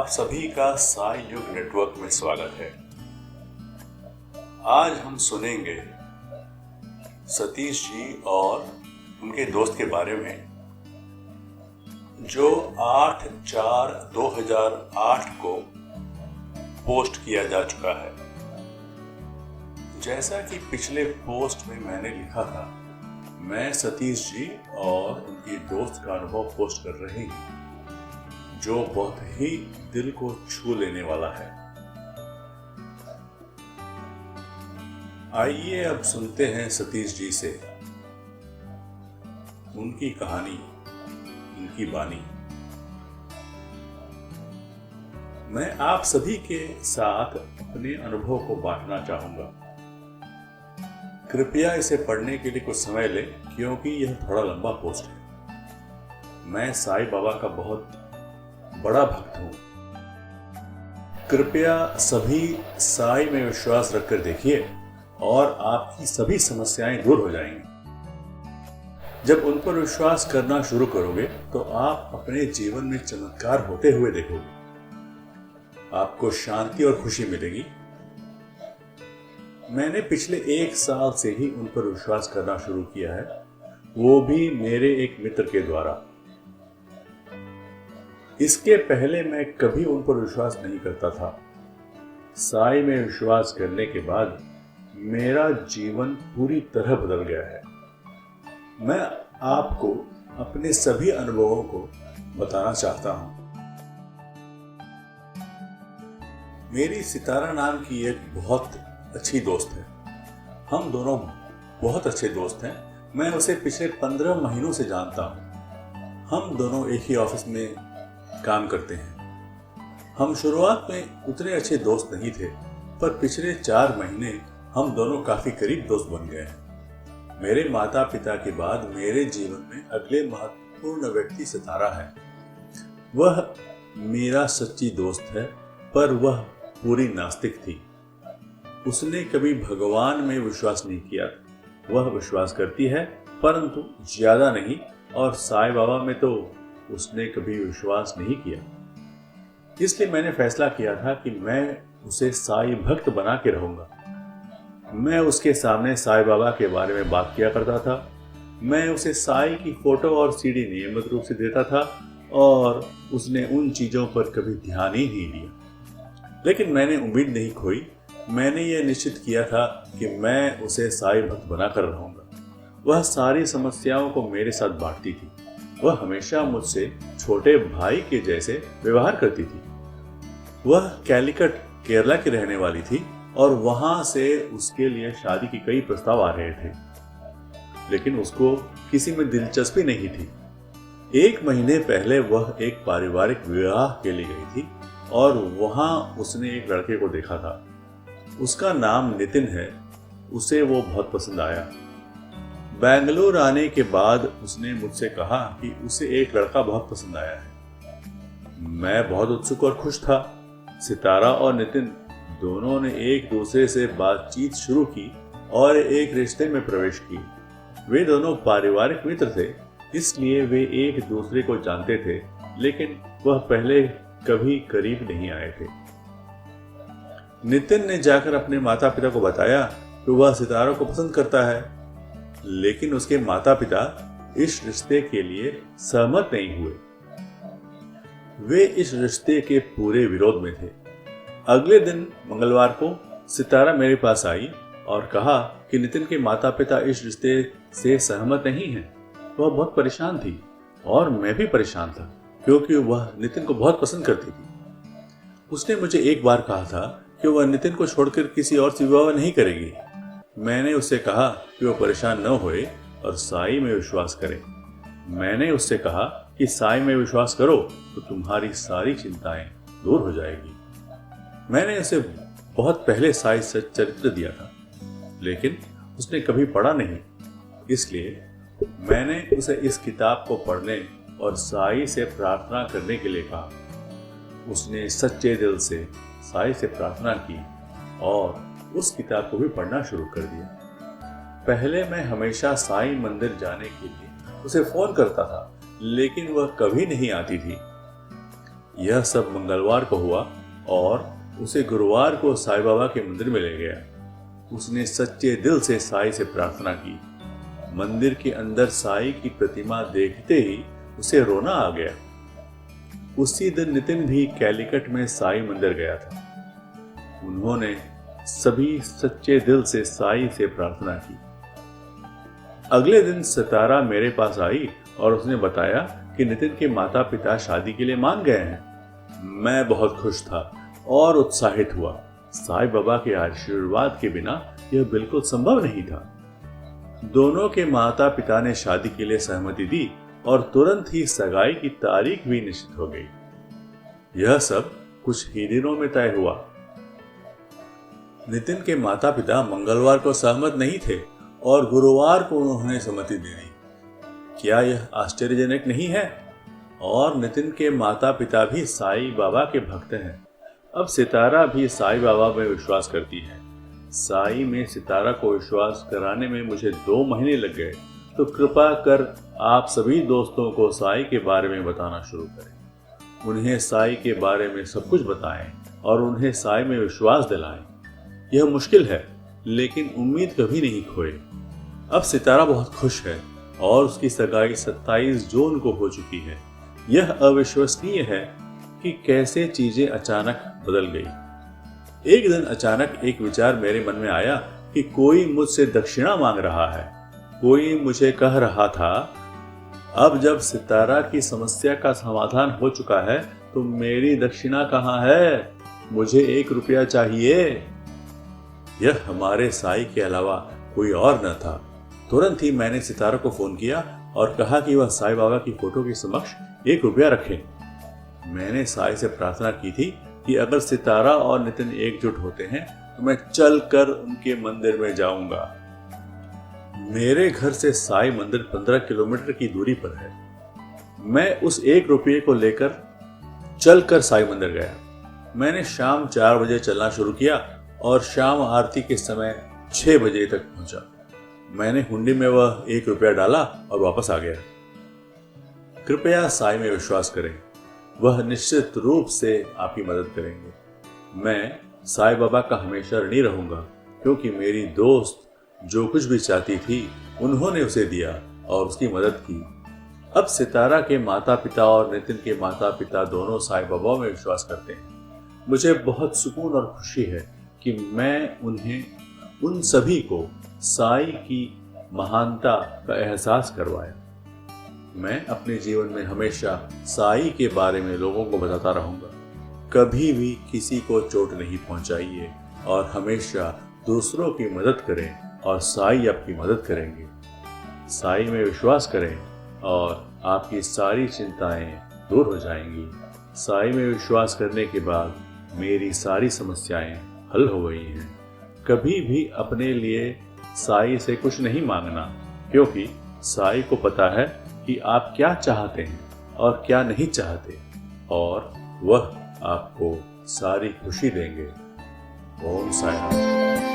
आप सभी का साई युग नेटवर्क में स्वागत है। आज हम सुनेंगे सतीश जी और उनके दोस्त के बारे में जो 8/4/2008 को पोस्ट किया जा चुका है। जैसा कि पिछले पोस्ट में मैंने लिखा था, मैं सतीश जी और उनकी दोस्त का अनुभव पोस्ट कर रही हूँ जो बहुत ही दिल को छू लेने वाला है। आइए अब सुनते हैं सतीश जी से उनकी कहानी, उनकी बानी। मैं आप सभी के साथ अपने अनुभव को बांटना चाहूंगा। कृपया इसे पढ़ने के लिए कुछ समय लें क्योंकि यह थोड़ा लंबा पोस्ट है। मैं साईं बाबा का बहुत बड़ा भक्त हूं। कृपया सभी साईं में विश्वास रखकर देखिए और आपकी सभी समस्याएं दूर हो जाएंगी। जब उन पर विश्वास करना शुरू करोगे तो आप अपने जीवन में चमत्कार होते हुए देखोगे। आपको शांति और खुशी मिलेगी। मैंने पिछले 1 साल से ही उन पर विश्वास करना शुरू किया है, वो भी मेरे एक मित्र के द्वारा। इसके पहले मैं कभी उन पर विश्वास नहीं करता था। साईं में विश्वास करने के बाद मेरा जीवन पूरी तरह बदल गया है। मैं आपको अपने सभी अनुभवों को बताना चाहता हूं। मेरी सितारा नाम की एक बहुत अच्छी दोस्त है। हम दोनों बहुत अच्छे दोस्त हैं। मैं उसे पिछले 15 महीनों से जानता हूं। हम दोनों एक ही ऑफिस में काम करते हैं। हम शुरुआत में उतने अच्छे दोस्त नहीं थे, पर पिछले 4 महीने हम दोनों काफी करीब दोस्त बन गए हैं। मेरे माता पिता के बाद मेरे जीवन में अगले महत्वपूर्ण व्यक्ति सितारा है। वह मेरा सच्ची दोस्त है, पर वह पूरी नास्तिक थी। उसने कभी भगवान में विश्वास नहीं किया। वह विश्वास करती है परंतु ज्यादा नहीं, और साईं बाबा में तो उसने कभी विश्वास नहीं किया। इसलिए मैंने फैसला किया था कि मैं उसे साईं भक्त बना के रहूंगा। मैं उसके सामने साईं बाबा के बारे में बात किया करता था। मैं उसे साईं की फोटो और सीडी नियमित रूप से देता था और उसने उन चीजों पर कभी ध्यान ही नहीं दिया। लेकिन मैंने उम्मीद नहीं खोई। मैंने यह निश्चित किया था कि मैं उसे साईं भक्त बनाकर रहूंगा। वह सारी समस्याओं को मेरे साथ बांटती थी। वह हमेशा मुझसे छोटे भाई के जैसे व्यवहार करती थी। वह कैलिकट केरला की रहने वाली थी और वहां से उसके लिए शादी के कई प्रस्ताव आ रहे थे, लेकिन उसको किसी में दिलचस्पी नहीं थी। 1 महीने पहले वह एक पारिवारिक विवाह के लिए गई थी और वहां उसने एक लड़के को देखा था। उसका नाम नितिन है। उसे वो बहुत पसंद आया। बेंगलुरु आने के बाद उसने मुझसे कहा कि उसे एक लड़का बहुत पसंद आया है। मैं बहुत उत्सुक और खुश था। सितारा और नितिन दोनों ने एक दूसरे से बातचीत शुरू की और एक रिश्ते में प्रवेश की। वे दोनों पारिवारिक मित्र थे, इसलिए वे एक दूसरे को जानते थे, लेकिन वह पहले कभी करीब नहीं आए थे। नितिन ने जाकर अपने माता पिता को बताया कि वह सितारा को पसंद करता है, लेकिन उसके माता पिता इस रिश्ते के लिए सहमत नहीं हुए। वे इस रिश्ते के पूरे विरोध में थे। अगले दिन मंगलवार को सितारा मेरे पास आई और कहा कि नितिन के माता पिता इस रिश्ते से सहमत नहीं हैं। वह बहुत परेशान थी और मैं भी परेशान था क्योंकि वह नितिन को बहुत पसंद करती थी। उसने मुझे एक बार कहा था कि वह नितिन को छोड़कर किसी और से विवाह नहीं करेगी। मैंने उससे कहा कि वह परेशान न होए और साईं में विश्वास करे। मैंने उससे कहा कि साईं में विश्वास करो तो तुम्हारी सारी चिंताएं दूर हो जाएगी। मैंने उसे बहुत पहले साईं सच्चरित्र दिया था, लेकिन उसने कभी पढ़ा नहीं। इसलिए मैंने उसे इस किताब को पढ़ने और साईं से प्रार्थना करने के लिए कहा। उसने सच्चे दिल से साईं से प्रार्थना की और उस किताब को भी पढ़ना शुरू कर दिया। पहले मैं हमेशा साईं मंदिर जाने के लिए उसे फोन करता था, लेकिन वह कभी नहीं आती थी। यह सब मंगलवार को हुआ और उसे गुरुवार को साईं बाबा के मंदिर में ले गया। उसने सच्चे दिल से साईं से प्रार्थना की। मंदिर के अंदर साईं की प्रतिमा देखते ही उसे रोना आ गया। उसी दिन नितिन भी कैलिकट में साईं मंदिर गया था। उन्होंने सभी सच्चे दिल से साईं से प्रार्थना की। अगले दिन सितारा मेरे पास आई और उसने बताया कि नितिन के माता पिता शादी के लिए मान गए हैं। मैं बहुत खुश था और उत्साहित हुआ। साईं बाबा के आशीर्वाद के बिना यह बिल्कुल संभव नहीं था। दोनों के माता पिता ने शादी के लिए सहमति दी और तुरंत ही सगाई की तारीख भी निश्चित हो गई। यह सब कुछ ही दिनों में तय हुआ। नितिन के माता पिता मंगलवार को सहमत नहीं थे और गुरुवार को उन्होंने सहमति दे दी। क्या यह आश्चर्यजनक नहीं है? और नितिन के माता पिता भी साईं बाबा के भक्त हैं। अब सितारा भी साईं बाबा में विश्वास करती है। साईं में सितारा को विश्वास कराने में मुझे 2 महीने लग गए। तो कृपा कर आप सभी दोस्तों को साईं के बारे में बताना शुरू करें। उन्हें साईं के बारे में सब कुछ बताएं और उन्हें साईं में विश्वास दिलाएं। यह मुश्किल है, लेकिन उम्मीद कभी नहीं खोए। अब सितारा बहुत खुश है और उसकी सगाई 27 जून को हो चुकी है। यह अविश्वसनीय है कि कैसे चीजें अचानक बदल गई। एक दिन अचानक एक विचार मेरे मन में आया कि कोई मुझसे दक्षिणा मांग रहा है। कोई मुझे कह रहा था, अब जब सितारा की समस्या का समाधान हो चुका है तो मेरी दक्षिणा कहाँ है? मुझे 1 रुपया चाहिए। यह हमारे साईं के अलावा कोई और न था। तुरंत ही मैंने सितारा को फोन किया और कहा कि वह साईं बाबा की फोटो के समक्ष 1 रुपया रखे। मैंने साईं से प्रार्थना की थी कि अगर सितारा और नितिन एकजुट होते हैं तो मैं चलकर उनके मंदिर में जाऊंगा। मेरे घर से साईं मंदिर 15 किलोमीटर की दूरी पर है। मैं उस 1 रुपये को लेकर चलकर साईं मंदिर गया। मैंने शाम 4 बजे चलना शुरू किया और शाम आरती के समय 6 बजे तक पहुंचा। मैंने हुंडी में वह 1 रुपया डाला और वापस आ गया। कृपया साईं में विश्वास करें, वह निश्चित रूप से आपकी मदद करेंगे। मैं साईं बाबा का हमेशा ऋणी रहूंगा, क्योंकि मेरी दोस्त जो कुछ भी चाहती थी उन्होंने उसे दिया और उसकी मदद की। अब सितारा के माता पिता और नितिन के माता पिता दोनों साईं बाबा में विश्वास करते हैं। मुझे बहुत सुकून और खुशी है कि मैं उन सभी को साईं की महानता का एहसास करवाया। मैं अपने जीवन में हमेशा साईं के बारे में लोगों को बताता रहूंगा। कभी भी किसी को चोट नहीं पहुंचाइए और हमेशा दूसरों की मदद करें और साईं आपकी मदद करेंगे। साईं में विश्वास करें और आपकी सारी चिंताएं दूर हो जाएंगी। साईं में विश्वास करने के बाद मेरी सारी समस्याएं हल हो गई हैं। कभी भी अपने लिए साईं से कुछ नहीं मांगना, क्योंकि साईं को पता है कि आप क्या चाहते हैं और क्या नहीं चाहते, और वह आपको सारी खुशी देंगे। ओम साईं राम।